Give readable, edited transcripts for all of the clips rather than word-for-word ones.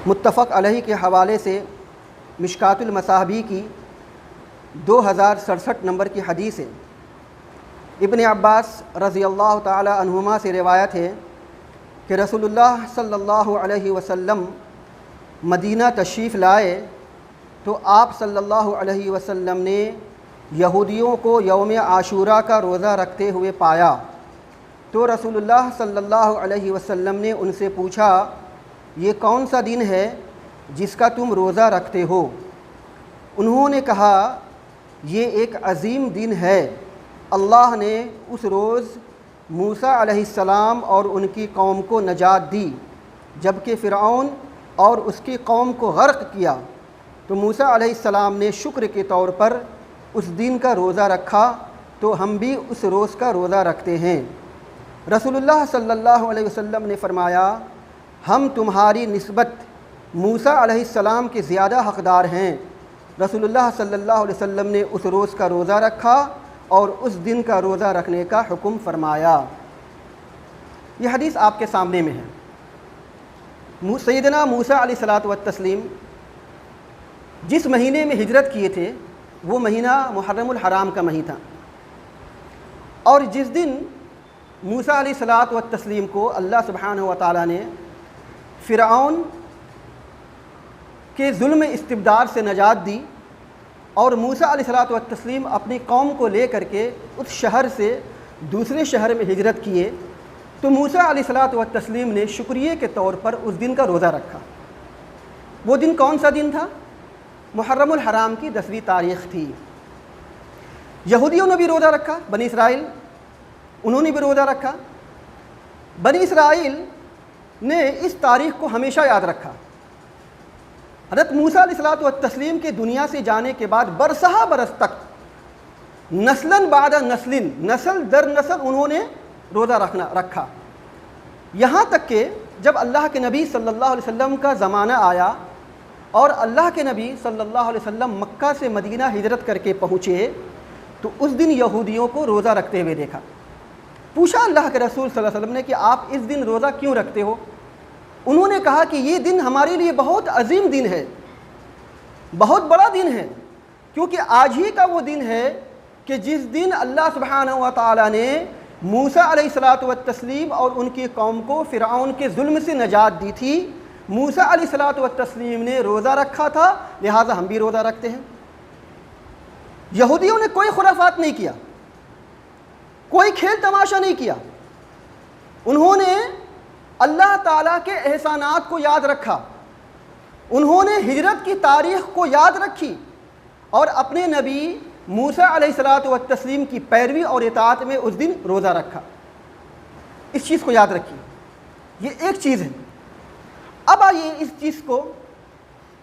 متفق علیہ کے حوالے سے مشکات المصابیح کی 2067 نمبر کی حدیث ہے۔ ابن عباس رضی اللہ تعالی عنہما سے روایت ہے کہ رسول اللہ صلی اللہ علیہ وسلم مدینہ تشریف لائے تو آپ صلی اللہ علیہ وسلم نے یہودیوں کو یوم عاشوراء کا روزہ رکھتے ہوئے پایا، تو رسول اللہ صلی اللہ علیہ وسلم نے ان سے پوچھا، یہ کون سا دن ہے جس کا تم روزہ رکھتے ہو؟ انہوں نے کہا، یہ ایک عظیم دن ہے، اللہ نے اس روز موسیٰ علیہ السلام اور ان کی قوم کو نجات دی جبکہ فرعون اور اس کی قوم کو غرق کیا، تو موسیٰ علیہ السلام نے شکر کے طور پر اس دن کا روزہ رکھا، تو ہم بھی اس روز کا روزہ رکھتے ہیں۔ رسول اللہ صلی اللہ علیہ وسلم نے فرمایا، ہم تمہاری نسبت موسیٰ علیہ السلام کے زیادہ حقدار ہیں۔ رسول اللہ صلی اللہ علیہ وسلم نے اس روز کا روزہ رکھا اور اس دن کا روزہ رکھنے کا حکم فرمایا۔ یہ حدیث آپ کے سامنے میں ہے۔ سیدنا موسیٰ علیہ الصلاۃ والتسلیم جس مہینے میں ہجرت کیے تھے وہ مہینہ محرم الحرام کا مہینہ تھا، اور جس دن موسیٰ علیہ الصلاۃ والتسلیم کو اللہ سبحانہ و تعالیٰ نے فرعون کے ظلم استبداد سے نجات دی اور موسیٰ علیہ الصلاۃ والتسلیم اپنی قوم کو لے کر کے اس شہر سے دوسرے شہر میں ہجرت کیے، تو موسیٰ علیہ الصلاۃ والتسلیم نے شکریہ کے طور پر اس دن کا روزہ رکھا۔ وہ دن کون سا دن تھا؟ محرم الحرام کی 10ویں تاریخ تھی۔ یہودیوں نے بھی روزہ رکھا، بنی اسرائیل انہوں نے بھی روزہ رکھا۔ بنی اسرائیل نے اس تاریخ کو ہمیشہ یاد رکھا۔ حضرت موسیٰ علیہ الصلاۃ والتسلیم کے دنیا سے جانے کے بعد برسہ برس تک نسلاً بعد نسل در نسل انہوں نے روزہ رکھا، یہاں تک کہ جب اللہ کے نبی صلی اللہ علیہ وسلم کا زمانہ آیا اور اللہ کے نبی صلی اللہ علیہ وسلم مکہ سے مدینہ ہجرت کر کے پہنچے، تو اس دن یہودیوں کو روزہ رکھتے ہوئے دیکھا۔ پوچھا اللہ کے رسول صلی اللہ علیہ وسلم نے کہ آپ اس دن روزہ کیوں رکھتے ہو؟ انہوں نے کہا کہ یہ دن ہمارے لیے بہت عظیم دن ہے، بہت بڑا دن ہے، کیونکہ آج ہی کا وہ دن ہے کہ جس دن اللہ سبحانہ و تعالیٰ نے موسیٰ علیہ الصلاۃ والتسلیم اور ان کی قوم کو فرعون کے ظلم سے نجات دی تھی۔ موسیٰ علیہ الصلاۃ والتسلیم نے روزہ رکھا تھا، لہٰذا ہم بھی روزہ رکھتے ہیں۔ یہودیوں نے کوئی خرافات نہیں کیا، کوئی کھیل تماشا نہیں کیا، انہوں نے اللہ تعالیٰ کے احسانات کو یاد رکھا، انہوں نے ہجرت کی تاریخ کو یاد رکھی اور اپنے نبی موسیٰ علیہ الصلاۃ والتسلیم کی پیروی اور اطاعت میں اس دن روزہ رکھا۔ اس چیز کو یاد رکھیے، یہ ایک چیز ہے۔ اب آئیے اس چیز کو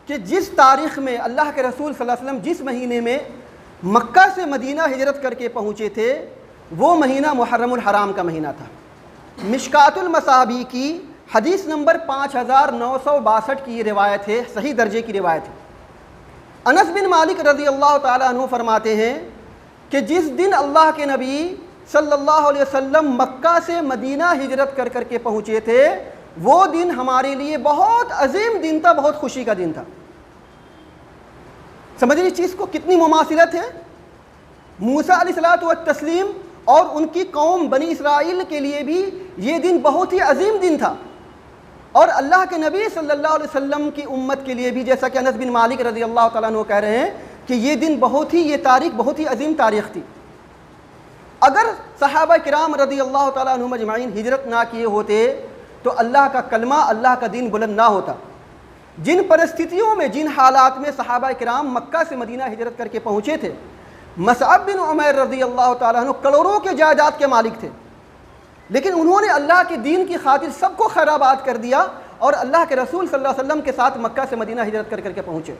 کہ جس تاریخ میں اللہ کے رسول صلی اللہ علیہ وسلم جس مہینے میں مکہ سے مدینہ ہجرت کر کے پہنچے تھے، وہ مہینہ محرم الحرام کا مہینہ تھا۔ مشکات المصابیح کی حدیث نمبر 5962 کی یہ روایت ہے، صحیح درجے کی روایت ہے۔ انس بن مالک رضی اللہ تعالیٰ عنہ فرماتے ہیں کہ جس دن اللہ کے نبی صلی اللہ علیہ وسلم مکہ سے مدینہ ہجرت کر کے پہنچے تھے، وہ دن ہمارے لیے بہت عظیم دن تھا، بہت خوشی کا دن تھا۔ سمجھ رہی اس چیز کو کتنی مماثلت ہے؟ موسیٰ علیہ الصلاۃ والتسلیم اور ان کی قوم بنی اسرائیل کے لیے بھی یہ دن بہت ہی عظیم دن تھا، اور اللہ کے نبی صلی اللہ علیہ وسلم کی امت کے لیے بھی، جیسا کہ انس بن مالک رضی اللہ تعالیٰ عنہ کہہ رہے ہیں کہ یہ دن یہ تاریخ بہت ہی عظیم تاریخ تھی۔ اگر صحابہ کرام رضی اللہ تعالیٰ عنہم اجمعین ہجرت نہ کیے ہوتے تو اللہ کا کلمہ، اللہ کا دین بلند نہ ہوتا۔ جن پرستھتیوں میں، جن حالات میں صحابہ کرام مکہ سے مدینہ ہجرت کر کے پہنچے تھے، مصعب بن عمیر رضی اللہ تعالیٰ عنہ کروڑوں کے جائیداد کے مالک تھے، لیکن انہوں نے اللہ کے دین کی خاطر سب کو خیر آباد کر دیا اور اللہ کے رسول صلی اللہ علیہ وسلم کے ساتھ مکہ سے مدینہ ہجرت کر کے پہنچے۔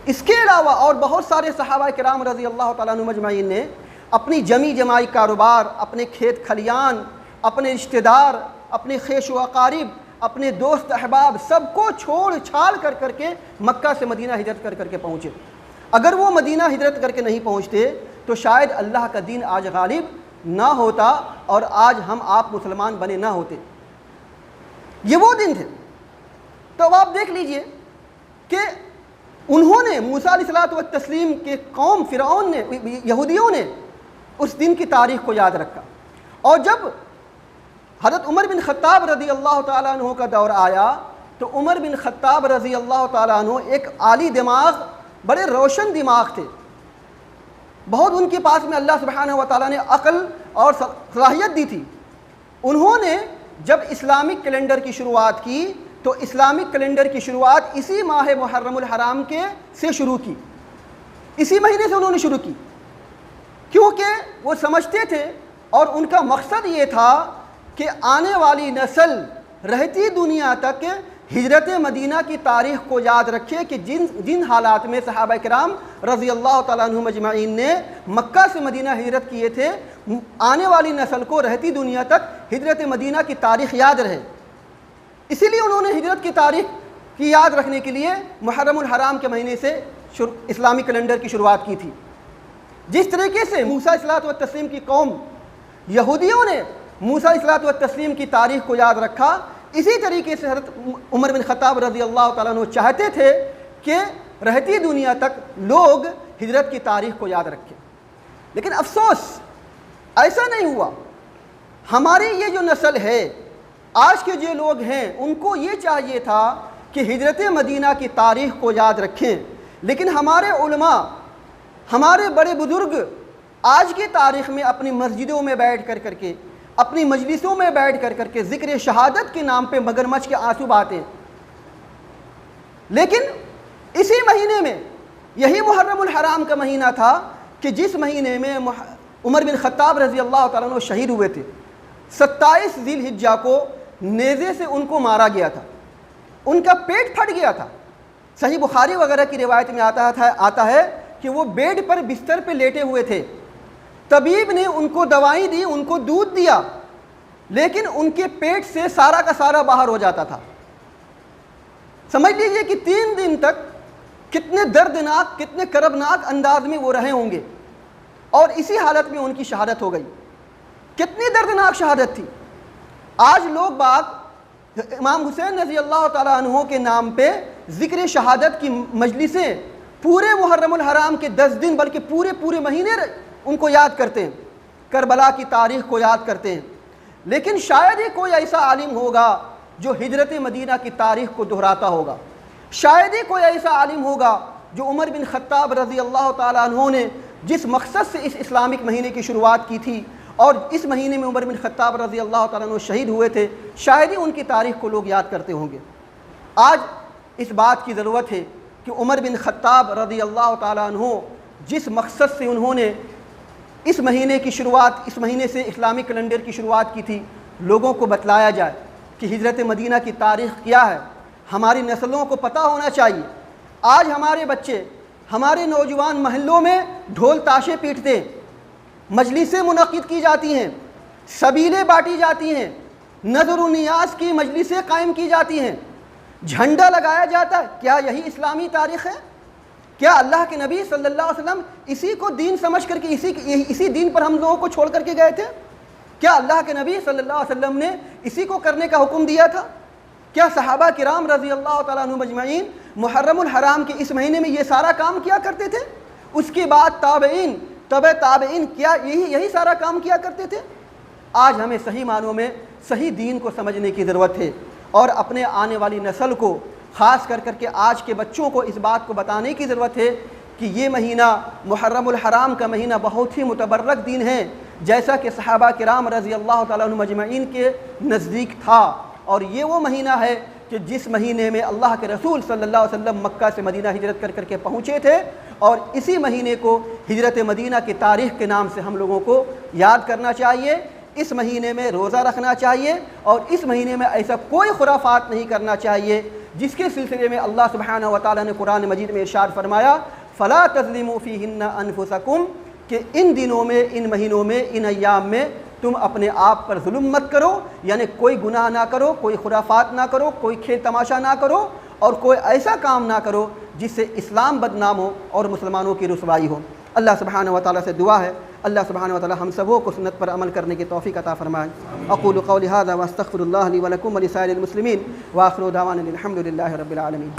اس کے علاوہ اور بہت سارے صحابہ کرام رضی اللہ تعالیٰ عنہ مجمعین نے اپنی جماعی کاروبار، اپنے کھیت کھلیان، اپنے رشتہ دار، اپنے خیش و اقارب، اپنے دوست احباب سب کو چھوڑ چھال کر کے مکہ سے مدینہ ہجرت کر کے پہنچے۔ اگر وہ مدینہ ہجرت کر کے نہیں پہنچتے تو شاید اللہ کا دین آج غالب نہ ہوتا اور آج ہم آپ مسلمان بنے نہ ہوتے۔ یہ وہ دن تھے تو اب آپ دیکھ لیجئے کہ انہوں نے موسیٰ علیہ الصلوۃ والتسلیم کے قوم فرعون نے، یہودیوں نے اس دن کی تاریخ کو یاد رکھا، اور جب حضرت عمر بن خطاب رضی اللہ تعالیٰ عنہ کا دور آیا تو عمر بن خطاب رضی اللہ تعالیٰ عنہ ایک عالی دماغ، بڑے روشن دماغ تھے، بہت ان کے پاس میں اللہ سبحانہ و تعالیٰ نے عقل اور صلاحیت دی تھی۔ انہوں نے جب اسلامک کیلنڈر کی شروعات کی تو اسلامک کیلنڈر کی شروعات اسی ماہ محرم الحرام سے شروع کی، اسی مہینے سے انہوں نے شروع کی، کیونکہ وہ سمجھتے تھے اور ان کا مقصد یہ تھا کہ آنے والی نسل رہتی دنیا تک ہجرت مدینہ کی تاریخ کو یاد رکھے کہ جن حالات میں صحابہ کرام رضی اللہ تعالیٰ عنہم اجمعین نے مکہ سے مدینہ ہجرت کیے تھے، آنے والی نسل کو رہتی دنیا تک ہجرت مدینہ کی تاریخ یاد رہے۔ اسی لیے انہوں نے ہجرت کی تاریخ کی یاد رکھنے کے لیے محرم الحرام کے مہینے سے اسلامی کیلنڈر کی شروعات کی تھی۔ جس طریقے سے موسیٰ علیہ السلام کی قوم یہودیوں نے موسیٰ علیہ السلام کی تاریخ کو یاد رکھا، اسی طریقے سے حضرت عمر بن خطاب رضی اللہ تعالیٰ عنہ چاہتے تھے کہ رہتی دنیا تک لوگ ہجرت کی تاریخ کو یاد رکھیں۔ لیکن افسوس ایسا نہیں ہوا۔ ہماری یہ جو نسل ہے، آج کے جو لوگ ہیں، ان کو یہ چاہیے تھا کہ ہجرت مدینہ کی تاریخ کو یاد رکھیں، لیکن ہمارے علماء، ہمارے بڑے بزرگ آج کی تاریخ میں اپنی مسجدوں میں بیٹھ کر کے، اپنی مجلسوں میں بیٹھ کر کے ذکر شہادت کے نام پہ مگرمچھ کے آنسو بہاتے ہیں۔ لیکن اسی مہینے میں، یہی محرم الحرام کا مہینہ تھا کہ جس مہینے میں عمر بن خطاب رضی اللہ تعالیٰ عنہ شہید ہوئے تھے۔ 27 ذی الحجہ کو نیزے سے ان کو مارا گیا تھا، ان کا پیٹ پھٹ گیا تھا۔ صحیح بخاری وغیرہ کی روایت میں آتا ہے کہ وہ بیڈ پر بستر پہ لیٹے ہوئے تھے، طبیب نے ان کو دوائیں دی، ان کو دودھ دیا، لیکن ان کے پیٹ سے سارا کا سارا باہر ہو جاتا تھا۔ سمجھ لیجئے کہ 3 دن تک کتنے دردناک، کتنے کربناک انداز میں وہ رہے ہوں گے، اور اسی حالت میں ان کی شہادت ہو گئی۔ کتنی دردناک شہادت تھی۔ آج لوگ باغ امام حسین رضی اللہ تعالیٰ عنہ کے نام پہ ذکر شہادت کی مجلسیں پورے محرم الحرام کے 10 دن بلکہ پورے مہینے ان کو یاد کرتے ہیں، کربلا کی تاریخ کو یاد کرتے ہیں۔ لیکن شاید ہی کوئی ایسا عالم ہوگا جو ہجرت مدینہ کی تاریخ کو دہراتا ہوگا، شاید ہی کوئی ایسا عالم ہوگا جو عمر بن خطاب رضی اللہ تعالیٰ عنہ نے جس مقصد سے اس اسلامک مہینے کی شروعات کی تھی اور اس مہینے میں عمر بن خطاب رضی اللہ تعالیٰ عنہ شہید ہوئے تھے، شاید ہی ان کی تاریخ کو لوگ یاد کرتے ہوں گے۔ آج اس بات کی ضرورت ہے کہ عمر بن خطاب رضی اللہ تعالیٰ عنہ جس مقصد سے انہوں نے اس مہینے کی شروعات، اس مہینے سے اسلامی کیلنڈر کی شروعات کی تھی، لوگوں کو بتلایا جائے کہ ہجرت مدینہ کی تاریخ کیا ہے۔ ہماری نسلوں کو پتہ ہونا چاہیے۔ آج ہمارے بچے، ہمارے نوجوان محلوں میں ڈھول تاشے پیٹتے ہیں، مجلسیں منعقد کی جاتی ہیں، سبیلیں بانٹی جاتی ہیں، نظر و نیاز کی مجلسیں قائم کی جاتی ہیں، جھنڈا لگایا جاتا ہے۔ کیا یہی اسلامی تاریخ ہے؟ کیا اللہ کے نبی صلی اللہ علیہ وسلم اسی کو دین سمجھ کر کے اسی دین پر ہم لوگوں کو چھوڑ کر کے گئے تھے؟ کیا اللہ کے نبی صلی اللہ علیہ وسلم نے اسی کو کرنے کا حکم دیا تھا؟ کیا صحابہ کرام رضی اللہ تعالیٰ عنہم اجمعین محرم الحرام کے اس مہینے میں یہ سارا کام کیا کرتے تھے؟ اس کے بعد تابعین، تبع تابعین کیا یہی سارا کام کیا کرتے تھے؟ آج ہمیں صحیح معنوں میں صحیح دین کو سمجھنے کی ضرورت ہے، اور اپنے آنے والی نسل کو، خاص کر کے آج کے بچوں کو اس بات کو بتانے کی ضرورت ہے کہ یہ مہینہ محرم الحرام کا مہینہ بہت ہی متبرک دن ہے، جیسا کہ صحابہ کرام رضی اللہ تعالیٰ عنہم اجمعین کے نزدیک تھا۔ اور یہ وہ مہینہ ہے کہ جس مہینے میں اللہ کے رسول صلی اللہ علیہ وسلم مکہ سے مدینہ ہجرت کر کے پہنچے تھے، اور اسی مہینے کو ہجرت مدینہ کی تاریخ کے نام سے ہم لوگوں کو یاد کرنا چاہیے۔ اس مہینے میں روزہ رکھنا چاہیے، اور اس مہینے میں ایسا کوئی خرافات نہیں کرنا چاہیے جس کے سلسلے میں اللہ سبحانہ و تعالیٰ نے قرآن مجید میں ارشاد فرمایا فَلَا تَظْلِمُوا فِيهِنَّ أَنفُسَكُمْ، کہ ان دنوں میں، ان مہینوں میں، ان ایام میں تم اپنے آپ پر ظلم مت کرو، یعنی کوئی گناہ نہ کرو، کوئی خرافات نہ کرو، کوئی کھیل تماشا نہ کرو، اور کوئی ایسا کام نہ کرو جس سے اسلام بدنام ہو اور مسلمانوں کی رسوائی ہو۔ اللہ سبحانہ و تعالیٰ سے دعا ہے اللہ سبحانہ و تعالی ہم سبوں کو سنت پر عمل کرنے کی توفیق عطا فرمائے۔ اقول قولی ھذا واستغفر اللہ لی ولکم ولسائر المسلمین وآخر دعوانا الحمد للہ رب العالمین۔